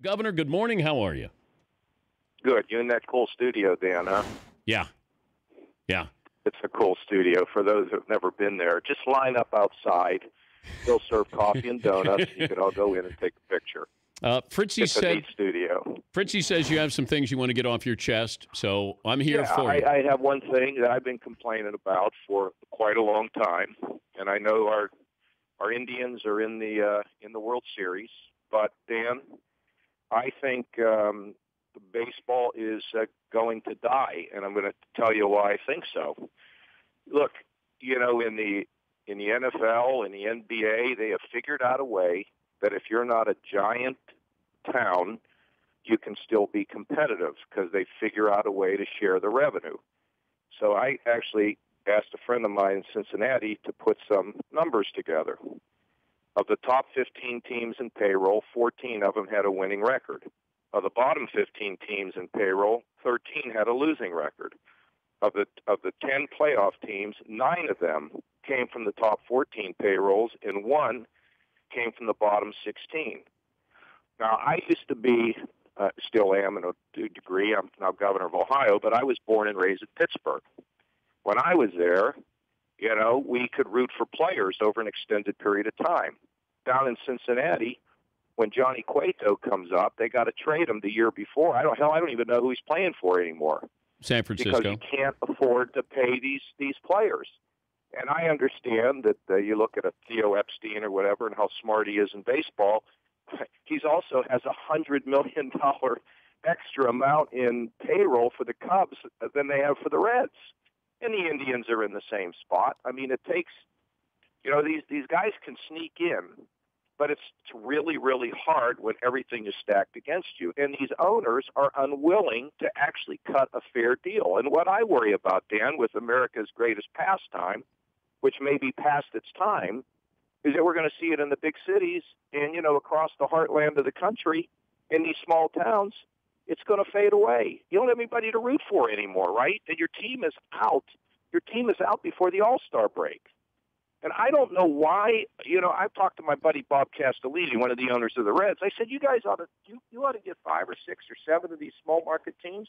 Governor, good morning. How are you? Good. You in that cool studio, Dan, huh? Yeah. It's a cool studio. For those who have never been there, just line up outside. They'll serve coffee and donuts, and you can all go in and take a picture. Fritzy It's a neat studio. Fritzy says you have some things you want to get off your chest, so I'm here for you. I have one thing that I've been complaining about for quite a long time, and I know our Indians are in the World Series, but Dan, I think baseball is going to die, and I'm going to tell you why I think so. Look, in the NFL and the NBA, they have figured out a way that if you're not a giant town, you can still be competitive because they figure out a way to share the revenue. So I actually asked a friend of mine in Cincinnati to put some numbers together. Of the top 15 teams in payroll, 14 of them had a winning record. Of the bottom 15 teams in payroll, 13 had a losing record. Of the 10 playoff teams, 9 of them came from the top 14 payrolls, and 1 came from the bottom 16. Now, I used to be, still am in a degree, I'm now governor of Ohio, but I was born and raised in Pittsburgh. When I was there, we could root for players over an extended period of time. Down in Cincinnati, when Johnny Cueto comes up, they got to trade him the year before. I don't even know who he's playing for anymore. San Francisco. Because you can't afford to pay these players. And I understand that you look at a Theo Epstein or whatever and how smart he is in baseball. He's also has $100 million extra amount in payroll for the Cubs than they have for the Reds. And the Indians are in the same spot. I mean, it takes, these guys can sneak in, but it's really, really hard when everything is stacked against you. And these owners are unwilling to actually cut a fair deal. And what I worry about, Dan, with America's greatest pastime, which may be past its time, is that we're going to see it in the big cities and, across the heartland of the country, in these small towns. It's going to fade away. You don't have anybody to root for anymore, right? And your team is out. Your team is out before the All-Star break. And I don't know why. I've talked to my buddy Bob Castellini, one of the owners of the Reds. I said, you guys ought to get 5 or 6 or 7 of these small market teams,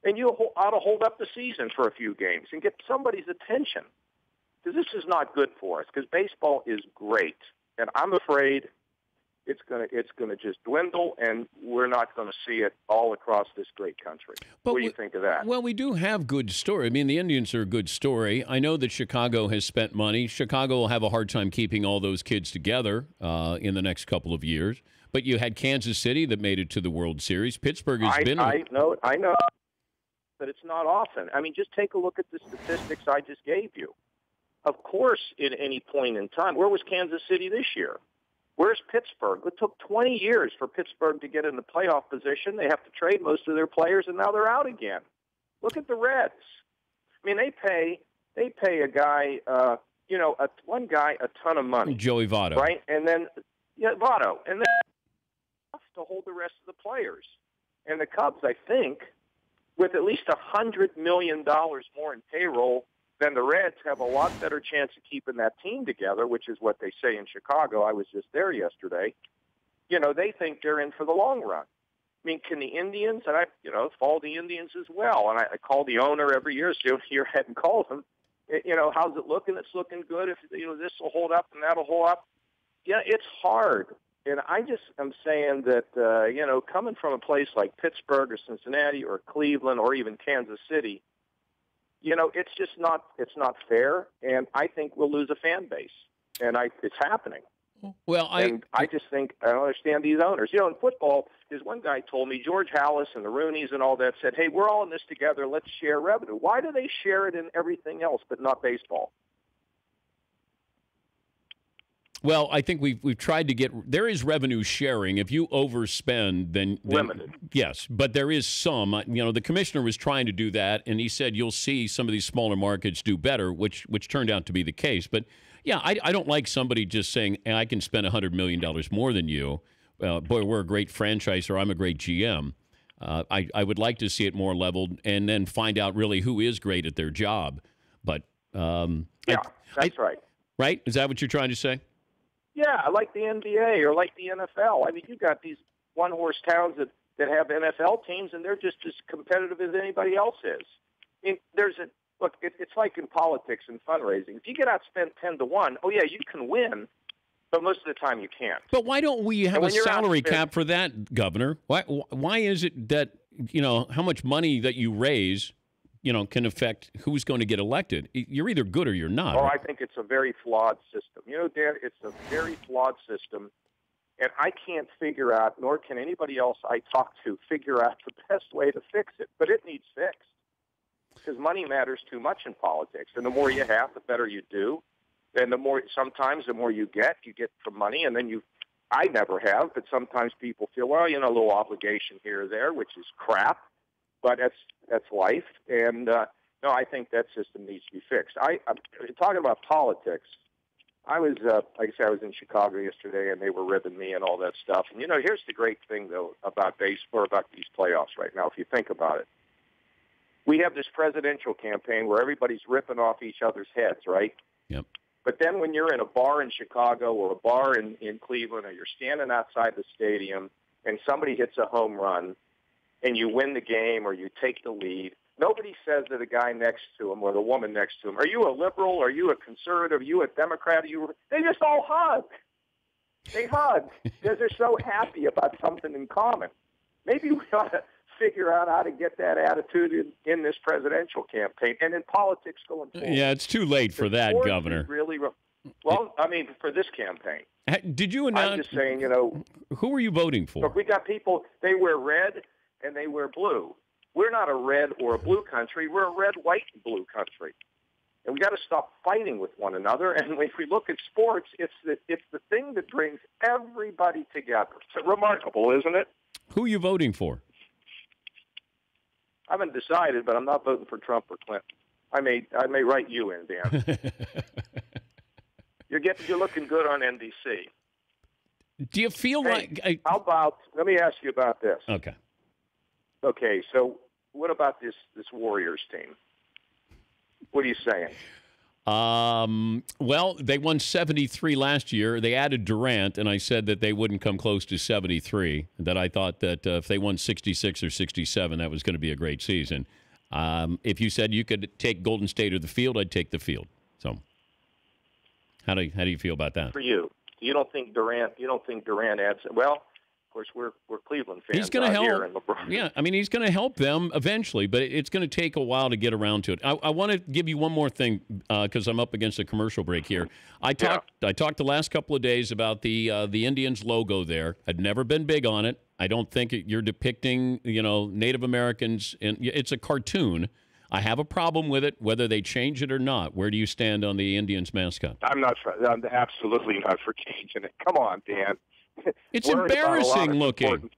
and you ought to hold up the season for a few games and get somebody's attention. Because this is not good for us. Because baseball is great, and I'm afraid it's going to just dwindle, and we're not going to see it all across this great country. But what do you think of that? Well, we do have good story. I mean, the Indians are a good story. I know that Chicago has spent money. Chicago will have a hard time keeping all those kids together in the next couple of years. But you had Kansas City that made it to the World Series. Pittsburgh has been. I know, but it's not often. I mean, just take a look at the statistics I just gave you. Of course, at any point in time, where was Kansas City this year? Where's Pittsburgh? It took 20 years for Pittsburgh to get in the playoff position. They have to trade most of their players, and now they're out again. Look at the Reds. I mean, they pay a guy, one guy a ton of money. Joey Votto. Right? And then, Votto. And then to hold the rest of the players. And the Cubs, I think, with at least $100 million more in payroll then the Reds have a lot better chance of keeping that team together, which is what they say in Chicago. I was just there yesterday. They think they're in for the long run. I mean, can the Indians, and I follow the Indians as well, and I call the owner every year, so you're ahead and call him. How's it looking? It's looking good. If, this will hold up and that'll hold up. Yeah, it's hard. And I just am saying that, coming from a place like Pittsburgh or Cincinnati or Cleveland or even Kansas City, it's just not fair, and I think we'll lose a fan base, and it's happening. Well, I just think I don't understand these owners. In football, there's one guy told me, George Halas and the Rooneys and all that said, hey, we're all in this together. Let's share revenue. Why do they share it in everything else but not baseball? Well, I think we've tried to get – there is revenue sharing. If you overspend, then – limited. Yes, but there is some. The commissioner was trying to do that, and he said you'll see some of these smaller markets do better, which turned out to be the case. But, yeah, I don't like somebody just saying, I can spend $100 million more than you. Boy, we're a great franchise, or I'm a great GM. I would like to see it more leveled and then find out really who is great at their job. But that's right. Right? Is that what you're trying to say? Yeah, like the NBA or like the NFL. I mean, you've got these one-horse towns that have NFL teams, and they're just as competitive as anybody else is. It's like in politics and fundraising. If you get outspent 10-1, oh yeah, you can win, but most of the time you can't. But why don't we have a salary cap for that, Governor? Why is it that, how much money that you raise, can affect who's going to get elected? You're either good or you're not. Oh, I think it's a very flawed system. Dan, it's a very flawed system, and I can't figure out, nor can anybody else I talk to, figure out the best way to fix it. But it needs fixed because money matters too much in politics, and the more you have, the better you do. And the more you get from money, and then I never have, but sometimes people feel, well, a little obligation here or there, which is crap, but that's life. And no, I think that system needs to be fixed. I'm talking about politics. I was, like I said, I was in Chicago yesterday, and they were ribbing me and all that stuff. And here's the great thing though about baseball, about these playoffs right now. If you think about it, we have this presidential campaign where everybody's ripping off each other's heads, right? Yep. But then when you're in a bar in Chicago or a bar in Cleveland, or you're standing outside the stadium and somebody hits a home run and you win the game or you take the lead, nobody says to the guy next to him or the woman next to him, are you a liberal? Are you a conservative? Are you a Democrat? They just all hug. They hug because they're so happy about something in common. Maybe we ought to figure out how to get that attitude in this presidential campaign and in politics going forward. Yeah, it's too late for that, Governor. For this campaign. Did you announce? I'm just saying, who are you voting for? Look, we got people, they wear red and they wear blue. We're not a red or a blue country. We're a red, white, and blue country. And we got to stop fighting with one another. And if we look at sports, it's the thing that brings everybody together. It's remarkable, isn't it? Who are you voting for? I haven't decided, but I'm not voting for Trump or Clinton. I may write you in, Dan. You're looking good on NBC. Do you feel like? How about? Let me ask you about this. Okay. Okay. So, what about this Warriors team? What are you saying? Well, they won 73 last year. They added Durant, and I said that they wouldn't come close to 73, that I thought that if they won 66 or 67, that was going to be a great season. If you said you could take Golden State or the field, I'd take the field. So how do you feel about that? For you, you don't think Durant adds? Well, of course, we're Cleveland fans. He's going to help. Here in LeBron. Yeah, I mean, he's going to help them eventually, but it's going to take a while to get around to it. I want to give you one more thing because I'm up against a commercial break here. I talked the last couple of days about the Indians logo there. I'd never been big on it. I don't think you're depicting Native Americans, and it's a cartoon. I have a problem with it, whether they change it or not. Where do you stand on the Indians mascot? I'm absolutely not for changing it. Come on, Dan. It's embarrassing looking.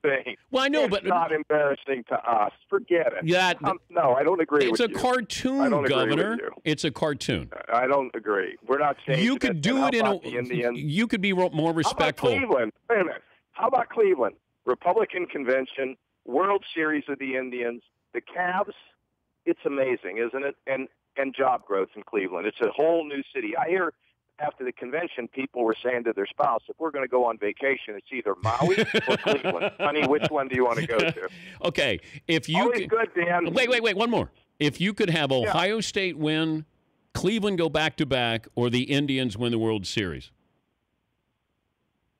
Well, I know, but it's not embarrassing to us. Forget it. No, I don't agree with you. It's a cartoon, Governor. It's a cartoon. I don't agree. We're not changing it. You could do it in a. You could be more respectful. How about Cleveland? Wait a minute. How about Cleveland? Republican convention, World Series of the Indians, the Cavs. It's amazing, isn't it? And job growth in Cleveland. It's a whole new city. I hear. After the convention, people were saying to their spouse, if we're going to go on vacation, it's either Maui or Cleveland. Honey, which one do you want to go to? Okay. If you Always good, Dan. Wait. One more. If you could have Ohio State win, Cleveland go back-to-back, or the Indians win the World Series?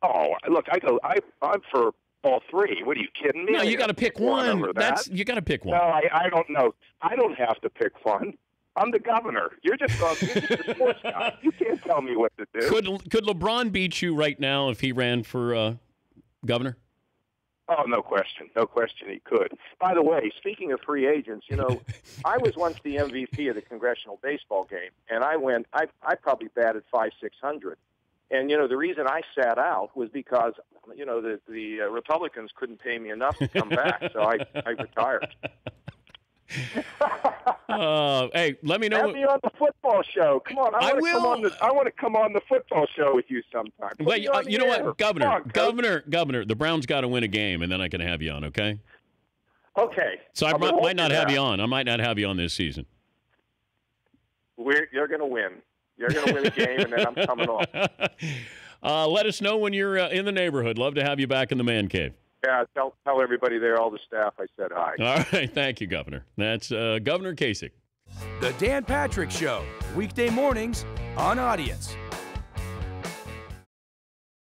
Oh, look, I'm for all three. What are you kidding me? No, you got to pick one. You got to pick one. No, I don't know. I don't have to pick one. I'm the governor. You're just a sports guy. You can't tell me what to do. Could LeBron beat you right now if he ran for governor? Oh, no question. No question he could. By the way, speaking of free agents, I was once the MVP of the congressional baseball game, and I probably batted 500-600. And, the reason I sat out was because, the Republicans couldn't pay me enough to come back, so I retired. Hey, let me know. Have me on the football show. Come on, I want to come on the football show with you sometime. Well, you know what, Governor, the Browns got to win a game, and then I can have you on. Okay. Okay. So I might not have you on. I might not have you on this season. You're going to win. You're going to win a game, and then I'm coming on. Let us know when you're in the neighborhood. Love to have you back in the man cave. Yeah, tell everybody there, all the staff, I said hi. All right, thank you, Governor. That's Governor Kasich. The Dan Patrick Show, weekday mornings on Audience.